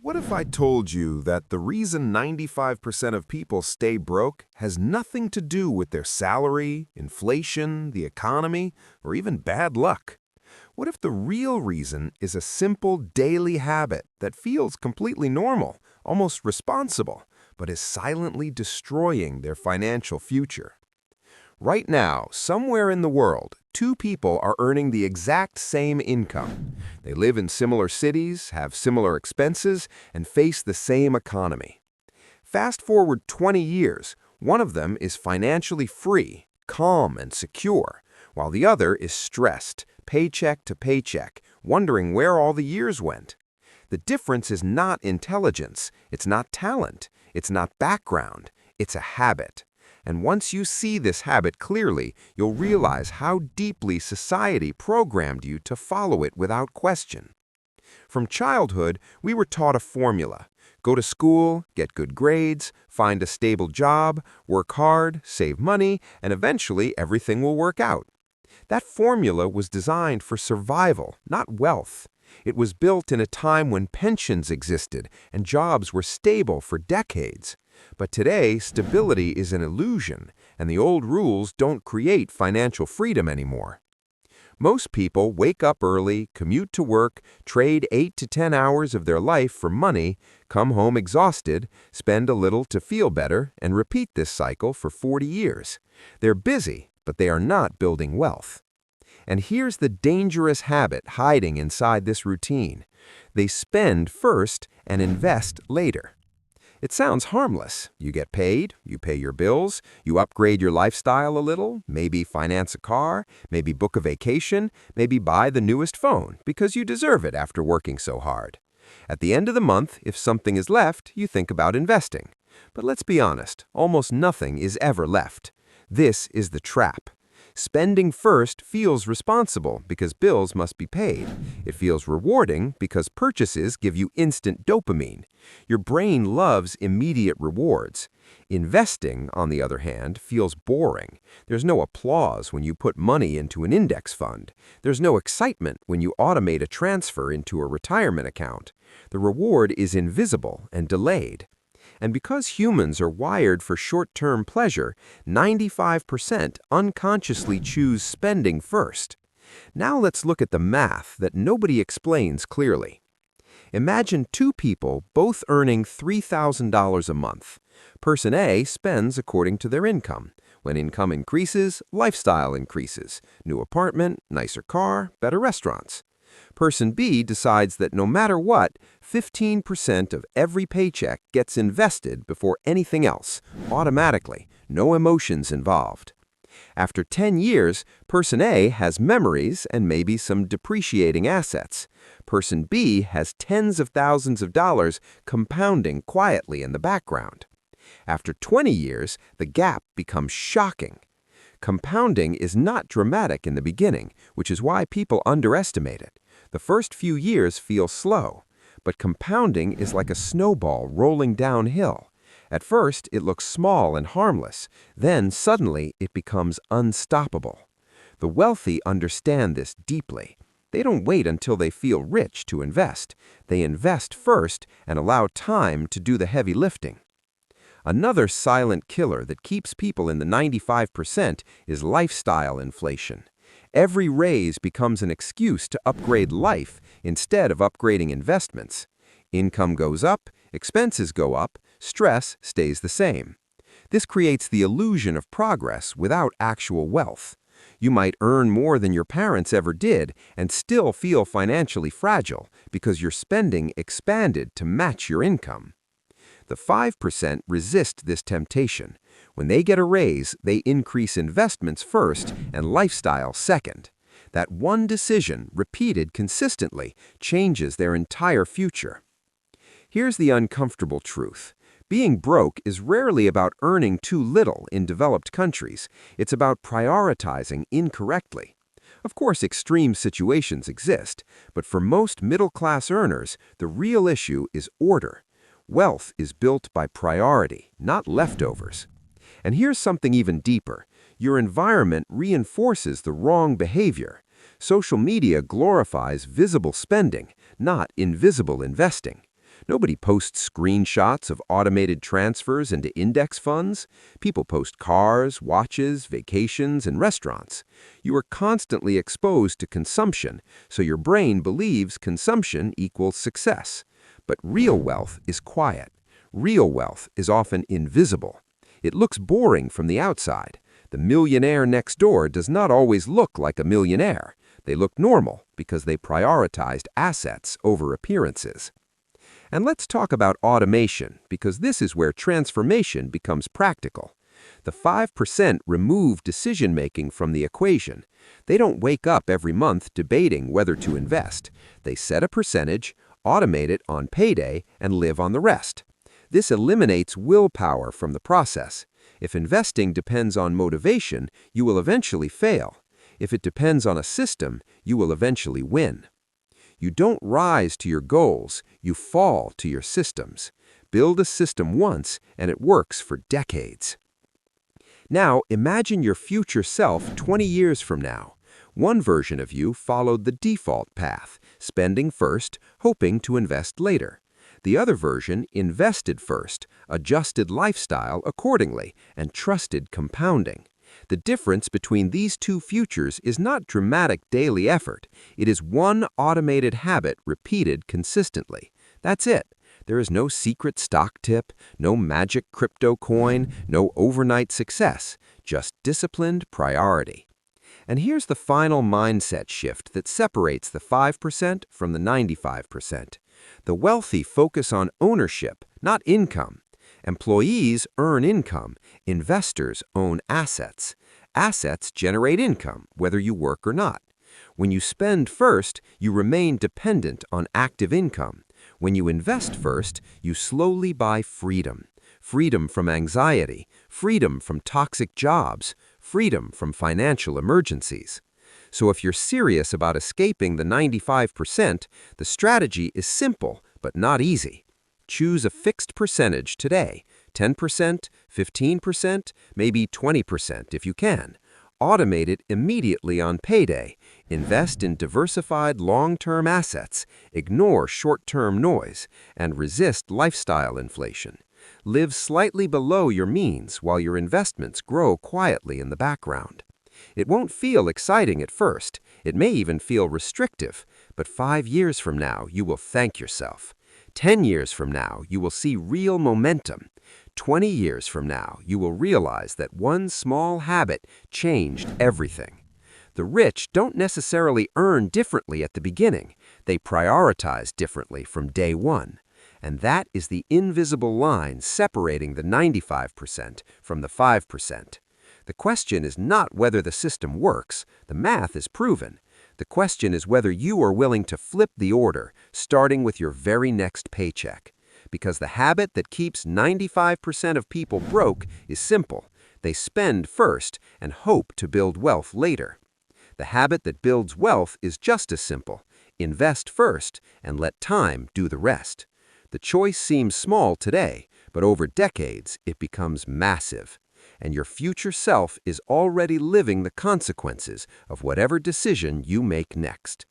What if I told you that the reason 95% of people stay broke has nothing to do with their salary, inflation, the economy, or even bad luck? What if the real reason is a simple daily habit that feels completely normal, almost responsible, but is silently destroying their financial future? Right now, somewhere in the world, two people are earning the exact same income. They live in similar cities, have similar expenses, and face the same economy. Fast forward 20 years, one of them is financially free, calm, and secure, while the other is stressed, paycheck to paycheck, wondering where all the years went. The difference is not intelligence, it's not talent, it's not background, it's a habit. And once you see this habit clearly, you'll realize how deeply society programmed you to follow it without question. From childhood, we were taught a formula. Go to school, get good grades, find a stable job, work hard, save money, and eventually everything will work out. That formula was designed for survival, not wealth. It was built in a time when pensions existed and jobs were stable for decades. But today, stability is an illusion, and the old rules don't create financial freedom anymore. Most people wake up early, commute to work, trade 8 to 10 hours of their life for money, come home exhausted, spend a little to feel better, and repeat this cycle for 40 years. They're busy, but they are not building wealth. And here's the dangerous habit hiding inside this routine. They spend first and invest later. It sounds harmless. You get paid, you pay your bills, you upgrade your lifestyle a little, maybe finance a car, maybe book a vacation, maybe buy the newest phone because you deserve it after working so hard. At the end of the month, if something is left, you think about investing. But let's be honest, almost nothing is ever left. This is the trap. Spending first feels responsible because bills must be paid. It feels rewarding because purchases give you instant dopamine. Your brain loves immediate rewards. Investing, on the other hand, feels boring. There's no applause when you put money into an index fund. There's no excitement when you automate a transfer into a retirement account. The reward is invisible and delayed. And because humans are wired for short-term pleasure, 95% unconsciously choose spending first. Now let's look at the math that nobody explains clearly. Imagine two people both earning $3,000 a month. Person A spends according to their income. When income increases, lifestyle increases. New apartment, nicer car, better restaurants. Person B decides that no matter what, 15% of every paycheck gets invested before anything else, automatically, no emotions involved. After 10 years, Person A has memories and maybe some depreciating assets. Person B has tens of thousands of dollars compounding quietly in the background. After 20 years, the gap becomes shocking. Compounding is not dramatic in the beginning, which is why people underestimate it. The first few years feel slow, but compounding is like a snowball rolling downhill. At first, it looks small and harmless. Then, suddenly, it becomes unstoppable. The wealthy understand this deeply. They don't wait until they feel rich to invest. They invest first and allow time to do the heavy lifting. Another silent killer that keeps people in the 95% is lifestyle inflation. Every raise becomes an excuse to upgrade life instead of upgrading investments. Income goes up, expenses go up, stress stays the same. This creates the illusion of progress without actual wealth. You might earn more than your parents ever did and still feel financially fragile because your spending expanded to match your income. The 5% resist this temptation. When they get a raise, they increase investments first and lifestyle second. That one decision, repeated consistently, changes their entire future. Here's the uncomfortable truth. Being broke is rarely about earning too little in developed countries. It's about prioritizing incorrectly. Of course, extreme situations exist, but for most middle-class earners, the real issue is order. Wealth is built by priority, not leftovers. And here's something even deeper. Your environment reinforces the wrong behavior. Social media glorifies visible spending, not invisible investing. Nobody posts screenshots of automated transfers into index funds. People post cars, watches, vacations, and restaurants. You are constantly exposed to consumption, so your brain believes consumption equals success. But real wealth is quiet. Real wealth is often invisible. It looks boring from the outside. The millionaire next door does not always look like a millionaire. They look normal because they prioritized assets over appearances. And let's talk about automation, because this is where transformation becomes practical. The 5% remove decision-making from the equation. They don't wake up every month debating whether to invest. They set a percentage, automate it on payday, and live on the rest. This eliminates willpower from the process. If investing depends on motivation, you will eventually fail. If it depends on a system, you will eventually win. You don't rise to your goals, you fall to your systems. Build a system once, and it works for decades. Now, imagine your future self 20 years from now. One version of you followed the default path, spending first, hoping to invest later. The other version invested first, adjusted lifestyle accordingly, and trusted compounding. The difference between these two futures is not dramatic daily effort. It is one automated habit repeated consistently. That's it. There is no secret stock tip, no magic crypto coin, no overnight success, just disciplined priority. And here's the final mindset shift that separates the 5% from the 95%. The wealthy focus on ownership, not income. Employees earn income. Investors own assets. Assets generate income, whether you work or not. When you spend first, you remain dependent on active income. When you invest first, you slowly buy freedom. Freedom from anxiety, freedom from toxic jobs, freedom from financial emergencies. So if you're serious about escaping the 95%, the strategy is simple but not easy. Choose a fixed percentage today, 10%, 15%, maybe 20% if you can. Automate it immediately on payday. Invest in diversified long-term assets, ignore short-term noise, and resist lifestyle inflation. Live slightly below your means while your investments grow quietly in the background. It won't feel exciting at first. It may even feel restrictive, but 5 years from now, you will thank yourself. 10 years from now, you will see real momentum. 20 years from now, you will realize that one small habit changed everything. The rich don't necessarily earn differently at the beginning. They prioritize differently from day one. And that is the invisible line separating the 95% from the 5%. The question is not whether the system works. The math is proven. The question is whether you are willing to flip the order, starting with your very next paycheck. Because the habit that keeps 95% of people broke is simple. They spend first and hope to build wealth later. The habit that builds wealth is just as simple. Invest first and let time do the rest. The choice seems small today, but over decades it becomes massive. And your future self is already living the consequences of whatever decision you make next.